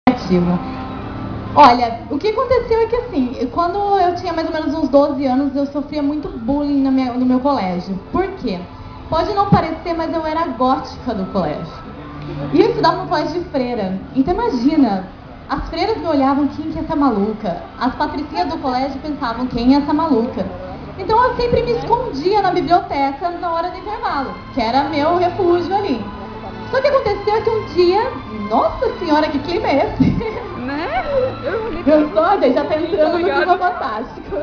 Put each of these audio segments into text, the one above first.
Criativo. Olha, o que aconteceu é que assim, quando eu tinha mais ou menos uns 12 anos, eu sofria muito bullying no meu colégio. Por quê? Pode não parecer, mas eu era a gótica do colégio. E eu estudava no colégio de freira. Então imagina, as freiras me olhavam, quem que é essa maluca? As patricinhas do colégio pensavam, quem é essa maluca? Então eu sempre me escondia na biblioteca na hora do intervalo, que era meu refúgio ali. Só que aconteceu que um dia, nossa senhora, que clima é esse? Né? Meu sonho já tá entrando no clima fantástico.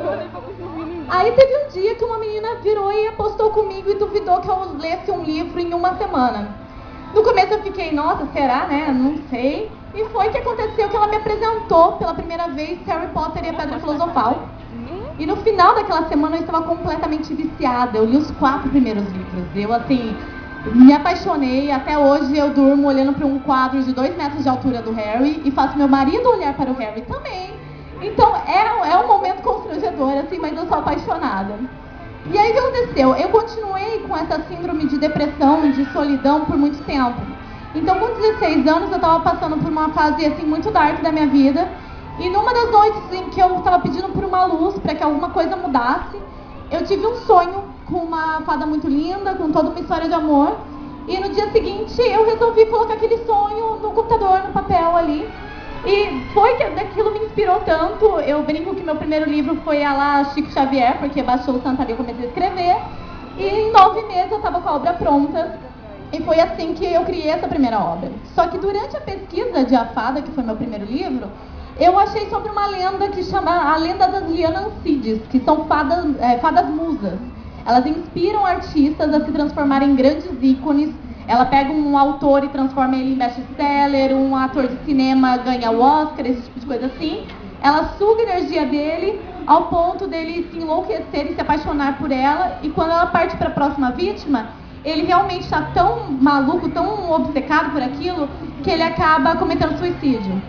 Aí teve um dia que uma menina virou e apostou comigo e duvidou que eu lesse um livro em uma semana. No começo eu fiquei, nossa, será, né? Não sei. E foi que aconteceu que ela me apresentou pela primeira vez Harry Potter e a Pedra Filosofal. E no final daquela semana eu estava completamente viciada. Eu li os 4 primeiros livros. Eu, assim, me apaixonei. Até hoje eu durmo olhando para um quadro de 2 metros de altura do Harry e faço meu marido olhar para o Harry também. Então é um momento constrangedor, assim, mas eu sou apaixonada. E aí o que aconteceu? Eu continuei com essa síndrome de depressão, de solidão por muito tempo. Então com 16 anos eu estava passando por uma fase assim muito dark da minha vida. E numa das noites em que eu estava pedindo por uma luz para que alguma coisa mudasse, eu tive um sonho com uma fada muito linda, com toda uma história de amor. E no dia seguinte eu resolvi colocar aquele sonho no computador, no papel ali. E foi que daquilo me inspirou tanto. Eu brinco que meu primeiro livro foi a lá Chico Xavier, porque baixou o Santa e eu comecei a escrever. E em 9 meses eu estava com a obra pronta. E foi assim que eu criei essa primeira obra. Só que durante a pesquisa de A Fada, que foi meu primeiro livro, eu achei sobre uma lenda que chama a lenda das Lianancides, que são fadas musas. Elas inspiram artistas a se transformarem em grandes ícones. Ela pega um autor e transforma ele em best-seller, um ator de cinema ganha o Oscar, esse tipo de coisa assim. Ela suga a energia dele ao ponto dele se enlouquecer e se apaixonar por ela. E quando ela parte para a próxima vítima, ele realmente está tão maluco, tão obcecado por aquilo, que ele acaba cometendo suicídio.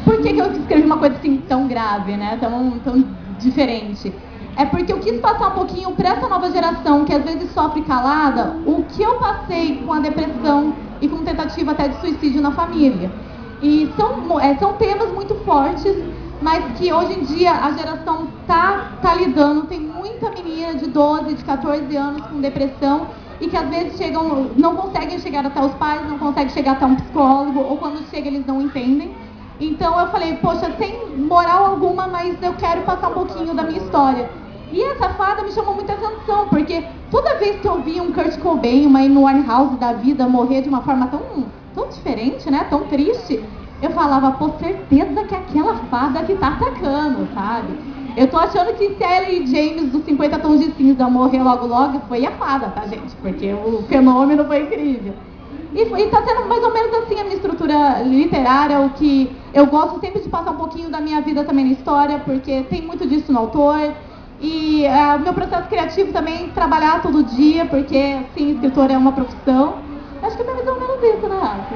Por que eu escrevi uma coisa assim tão grave, né? Tão diferente? É porque eu quis passar um pouquinho para essa nova geração que às vezes sofre calada o que eu passei com a depressão e com tentativa até de suicídio na família. E são temas muito fortes, mas que hoje em dia a geração tá lidando. Tem muita menina de 12, de 14 anos com depressão e que às vezes não conseguem chegar até os pais, não conseguem chegar até um psicólogo, ou quando chega eles não entendem. Então eu falei, poxa, sem moral alguma, mas eu quero passar um pouquinho da minha história. E essa fada me chamou muita atenção, porque toda vez que eu via um Kurt Cobain, uma Amy Winehouse da vida morrer de uma forma tão diferente, né, tão triste, eu falava, pô, certeza que é aquela fada que tá atacando, sabe? Eu tô achando que se a Ellie James dos 50 Tons de Cinza morrer logo, foi a fada, tá, gente? Porque o fenômeno foi incrível. E tá sendo mais ou menos assim a minha estrutura literária, o que eu gosto sempre de passar um pouquinho da minha vida também na história, porque tem muito disso no autor. E o meu processo criativo também, trabalhar todo dia, porque, sim, escritor é uma profissão. Acho que é mais ou menos isso, né, Rafa?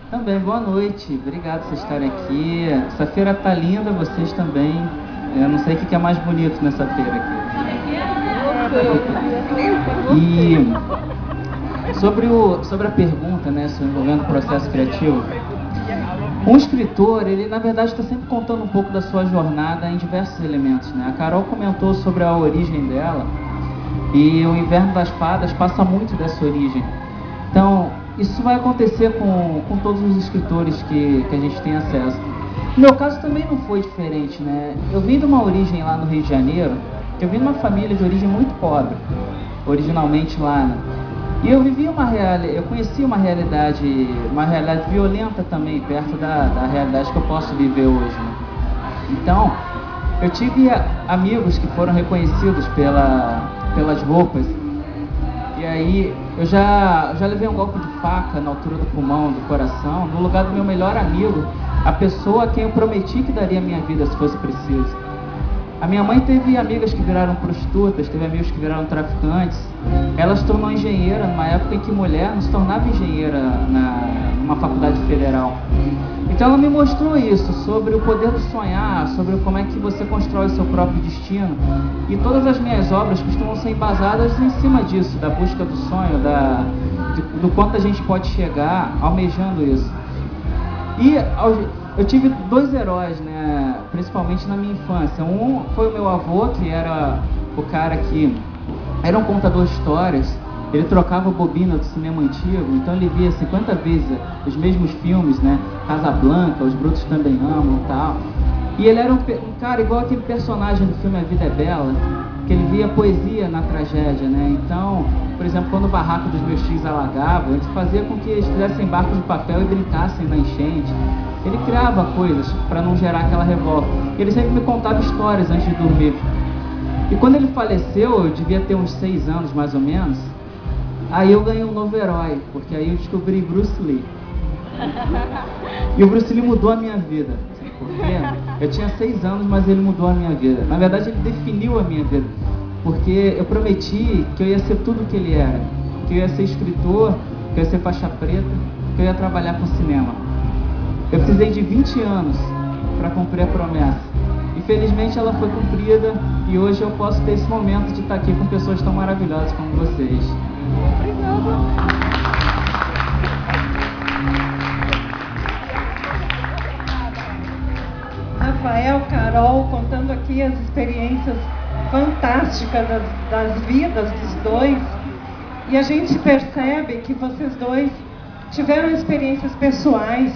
Também, boa noite. Obrigado por vocês estarem aqui. Essa feira tá linda, vocês também. Eu não sei o que é mais bonito nessa feira aqui. E sobre a pergunta, né, envolvendo o processo criativo, um escritor, ele na verdade está sempre contando um pouco da sua jornada em diversos elementos, né? A Carol comentou sobre a origem dela e o Inverno das Fadas passa muito dessa origem. Então, isso vai acontecer com todos os escritores que a gente tem acesso. No meu caso também não foi diferente, né? Eu vim de uma origem lá no Rio de Janeiro, eu vim de uma família de origem muito pobre, originalmente lá, né? E eu conheci uma realidade violenta também, perto da realidade que eu posso viver hoje, né? Então, eu tive amigos que foram reconhecidos pelas roupas. E aí, eu já levei um golpe de faca na altura do pulmão, do coração, no lugar do meu melhor amigo, a pessoa a quem eu prometi que daria a minha vida se fosse preciso. A minha mãe teve amigas que viraram prostitutas, teve amigos que viraram traficantes. Ela se tornou engenheira numa época em que mulher não se tornava engenheira numa faculdade federal. Então ela me mostrou isso, sobre o poder do sonhar, sobre como é que você constrói o seu próprio destino. E todas as minhas obras costumam ser embasadas em cima disso, da busca do sonho, do quanto a gente pode chegar almejando isso. E eu tive dois heróis, né, principalmente na minha infância. Um foi o meu avô, que era o cara que era um contador de histórias. Ele trocava bobina do cinema antigo, então ele via 50 vezes os mesmos filmes, né? Casablanca, Os Brutos Também Amam e tal. E ele era um cara igual aquele personagem do filme A Vida é Bela, que ele via poesia na tragédia, né? Então, por exemplo, quando o barraco dos meus tios alagava, ele fazia com que eles fizessem barcos de papel e brincassem na enchente. Ele criava coisas para não gerar aquela revolta. Ele sempre me contava histórias antes de dormir. E quando ele faleceu, eu devia ter uns 6 anos mais ou menos. Aí eu ganhei um novo herói, porque aí eu descobri Bruce Lee. E o Bruce Lee mudou a minha vida. Por quê? Eu tinha 6 anos, mas ele mudou a minha vida. Na verdade, ele definiu a minha vida. Porque eu prometi que eu ia ser tudo o que ele era. Que eu ia ser escritor, que eu ia ser faixa preta, que eu ia trabalhar com cinema. Eu precisei de 20 anos para cumprir a promessa. Infelizmente ela foi cumprida e hoje eu posso ter esse momento de estar aqui com pessoas tão maravilhosas como vocês. Rafael, Carol, contando aqui as experiências fantásticas das vidas dos dois. E a gente percebe que vocês dois tiveram experiências pessoais